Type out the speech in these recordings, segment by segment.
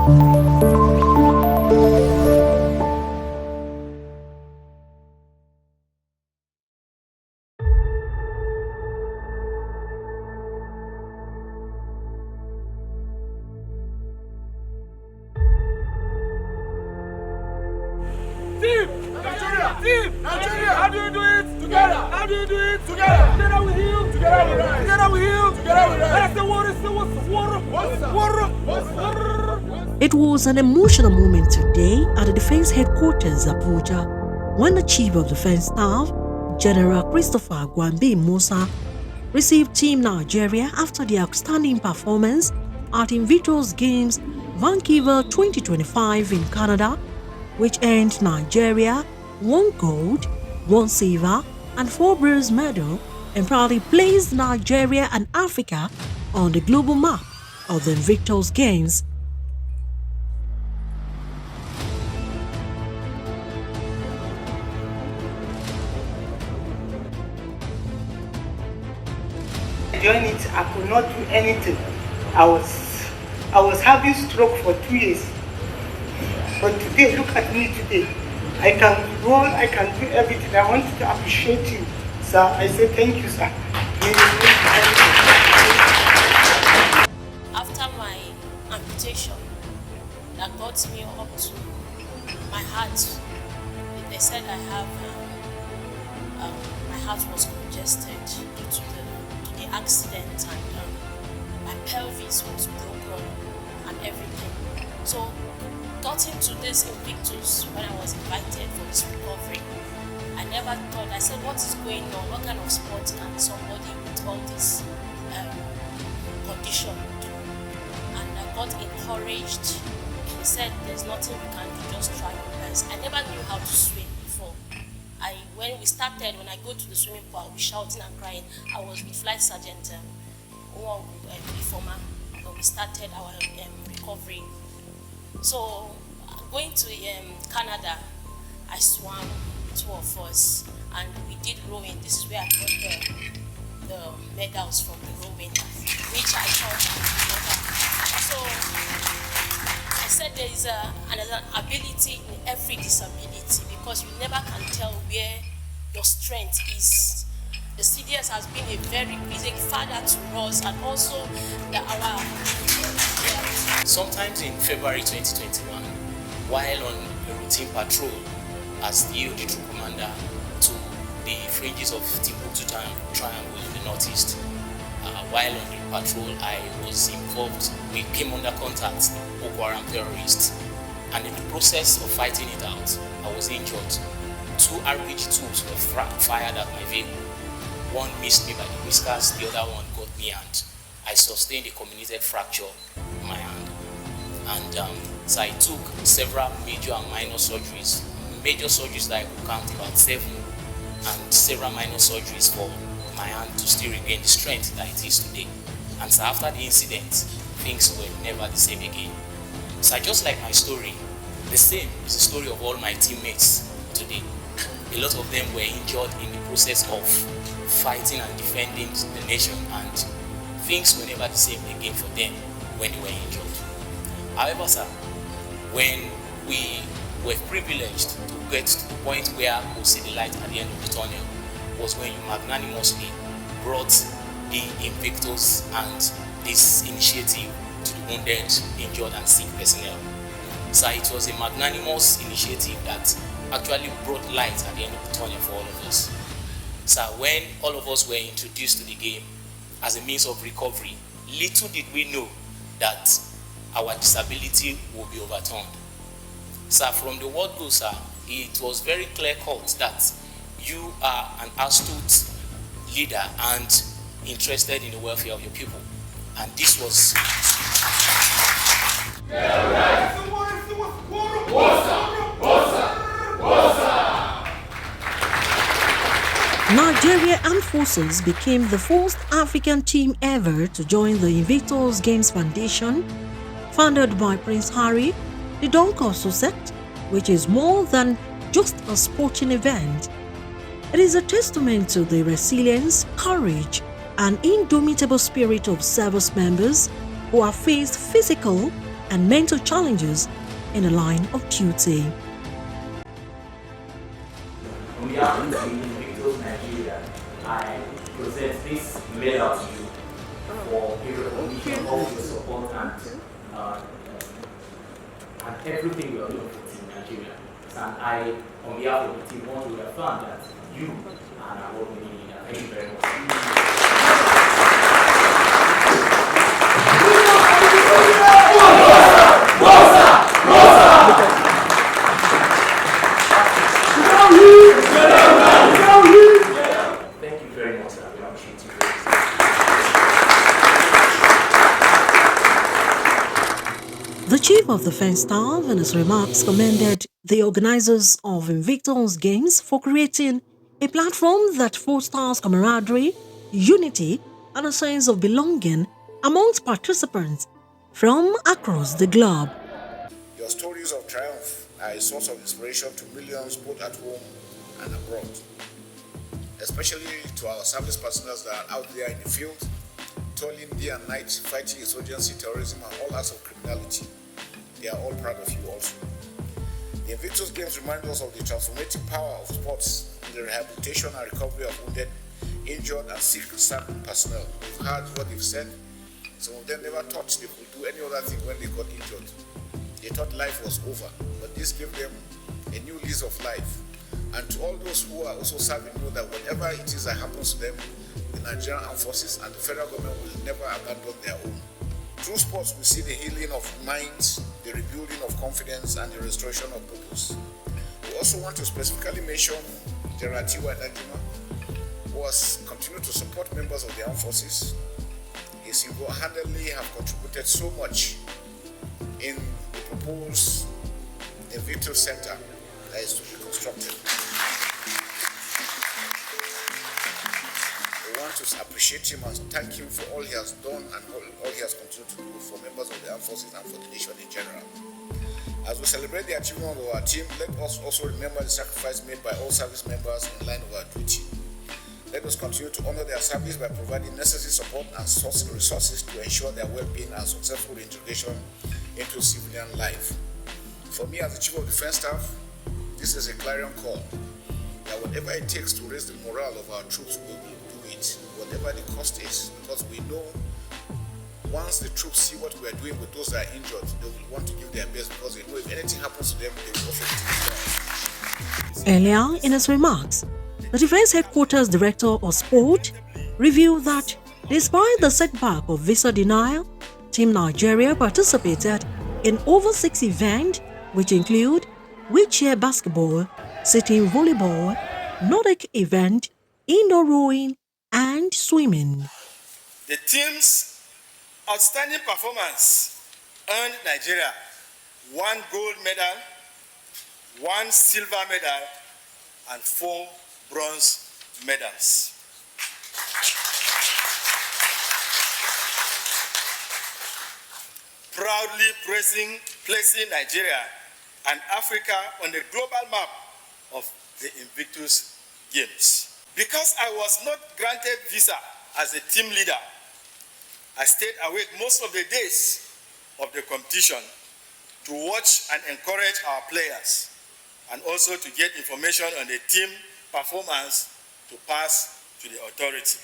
Team! Nigeria! How do you do it? Together! How do you do it? Together! Together we heal! Together we rise! Together we heal! Together we rise! That's the water! It was an emotional moment today at the Defense Headquarters, Abuja, when the Chief of Defense Staff, General Christopher Gwabin Musa, received Team Nigeria after their outstanding performance at Invictus Games Vancouver 2025 in Canada, which earned Nigeria 1 gold, 1 silver, and 4 bronze medals, and proudly placed Nigeria and Africa on the global map of the Invictus Games. During it, I could not do anything. I was having stroke for 2 years. But today, look at me today. I can run, I can do everything. I want to appreciate you, sir. I say thank you, sir. After my amputation that got me up to my heart, they said I have, my heart was congested due to the accident, and my pelvis was broken and everything. So got into this Invictus when I was invited for this recovery. I never thought, I said, what is going on? What kind of sport can somebody with all this condition do? And I got encouraged. They said, there's nothing you can do, just try your best. I never knew how to swim before. When I go to the swimming pool, I'll be shouting and crying. I was with Flight Sergeant Informer, when we started our recovery. So, going to Canada, I swam, 2 of us, and we did rowing. This is where I got the medals from the rowing, which I thought I would never. So, I said there is an ability in every disability, because you never can tell where your strength is. The CDS has been a very big father to us, and also Sometimes in February 2021, while on a routine patrol as the EOD troop commander to the fringes of Timbuktu Triangle in the northeast, while on the patrol, I was involved. We came under contact with Boko Haram terrorists, and in the process of fighting it out, I was injured. 2 RPG tools were fired at my vehicle. One missed me by the whiskers, the other one got me, and I sustained a comminuted fracture in my hand. And so I took several major and minor surgeries. Major surgeries that I could count about 7, and several minor surgeries for my hand to still regain the strength that it is today. And so after the incident, things were never the same again. So just like my story, the same is the story of all my teammates today. A lot of them were injured in the process of fighting and defending the nation, and things were never the same again for them when they were injured. However, sir, when we were privileged to get to the point where we see the light at the end of the tunnel, was when you magnanimously brought the Invictus and this initiative to the wounded, injured, and sick personnel. So it was a magnanimous initiative that actually brought light at the end of the tunnel for all of us. So when all of us were introduced to the game as a means of recovery, little did we know that our disability will be overturned. So from the word go, sir, it was very clear cut that you are an astute leader and interested in the welfare of your people. And this was... Nigeria Armed Forces became the first African team ever to join the Invictus Games Foundation, founded by Prince Harry, the Duke of Sussex, which is more than just a sporting event. It is a testament to the resilience, courage, and indomitable spirit of service members who have faced physical and mental challenges in the line of duty. On behalf of the Invictus Nigeria, I present this medal to you for a recognition of your support and everything you are doing for Team Nigeria. And I, on behalf of the team, want to affirm that you are an award-winning leader. Thank you very much. Thank you very much, sir. We appreciate you. The Chief of Defence Staff in his remarks commended the organizers of Invictus Games for creating a platform that fosters camaraderie, unity, and a sense of belonging amongst participants from across the globe. Your stories of triumph are a source of inspiration to millions both at home and abroad, especially to our service personnel that are out there in the field, toiling day and night, fighting insurgency, terrorism, and all acts of criminality. They are all proud of you also. The Invictus Games remind us of the transformative power of sports in the rehabilitation and recovery of wounded, injured, and sick service personnel. We've heard what they've said. Some of them never thought they could do any other thing when they got injured. They thought life was over, but this gave them a new lease of life. And to all those who are also serving, know that whatever it is that happens to them, the Nigerian Armed Forces and the federal government will never abandon their own. Through sports, we see the healing of minds, the rebuilding of confidence, and the restoration of purpose. We also want to specifically mention General Tiwa Najima, who has continued to support members of the armed forces. He single-handedly have contributed so much in the proposed Invictus Center that is to be constructed. We want to appreciate him and thank him for all he has done and all he has continued to do for members of the armed forces and for the nation in general. As we celebrate the achievement of our team, let us also remember the sacrifice made by all service members in line of our duty. Let us continue to honor their service by providing necessary support and resources to ensure their well-being and successful integration into civilian life. For me, as the Chief of Defence Staff, this is a clarion call that whatever it takes to raise the morale of our troops, we will do it, whatever the cost is, because we know once the troops see what we are doing with those that are injured, they will want to give their best because they know if anything happens to them, they will also do it. Earlier in his remarks, the Defence Headquarters Director of Sport revealed that despite the setback of visa denial, Team Nigeria participated in over 6 events, which include wheelchair basketball, sitting volleyball, Nordic event, indoor rowing, and swimming. The team's outstanding performance earned Nigeria 1 gold medal, 1 silver medal, and 4 bronze medals. Proudly placing Nigeria and Africa on the global map of the Invictus Games. Because I was not granted visa as a team leader, I stayed awake most of the days of the competition to watch and encourage our players and also to get information on the team performance to pass to the authority.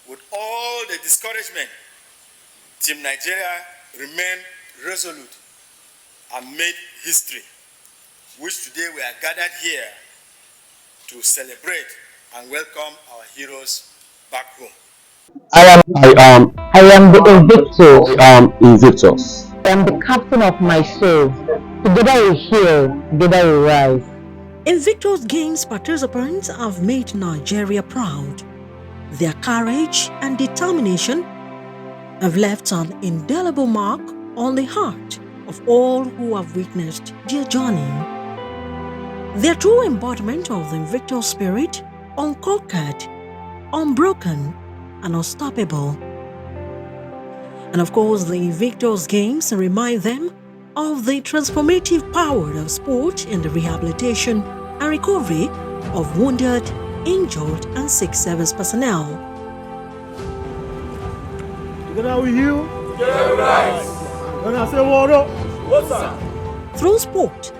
With all the discouragement, Team Nigeria remained resolute and made history, which today we are gathered here to celebrate and welcome our heroes back home. I am the Invictus. I am Invictus. I am the captain of my soul. Together we heal, together we rise. Invictus Games participants have made Nigeria proud. Their courage and determination have left an indelible mark on the heart of all who have witnessed their journey. Their true embodiment of the Invictus spirit, unconquered, unbroken, and unstoppable. And of course, the Invictus Games remind them of the transformative power of sport in the rehabilitation and recovery of wounded, injured, and sick service personnel. Together we heal, together we rise. Through sport,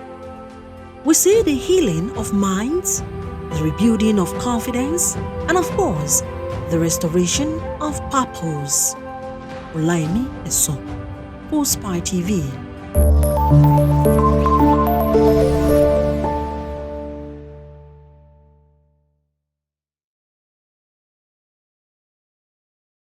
we see the healing of minds, the rebuilding of confidence, and of course, the restoration of purpose. Olaimi Eso, Post Spy TV.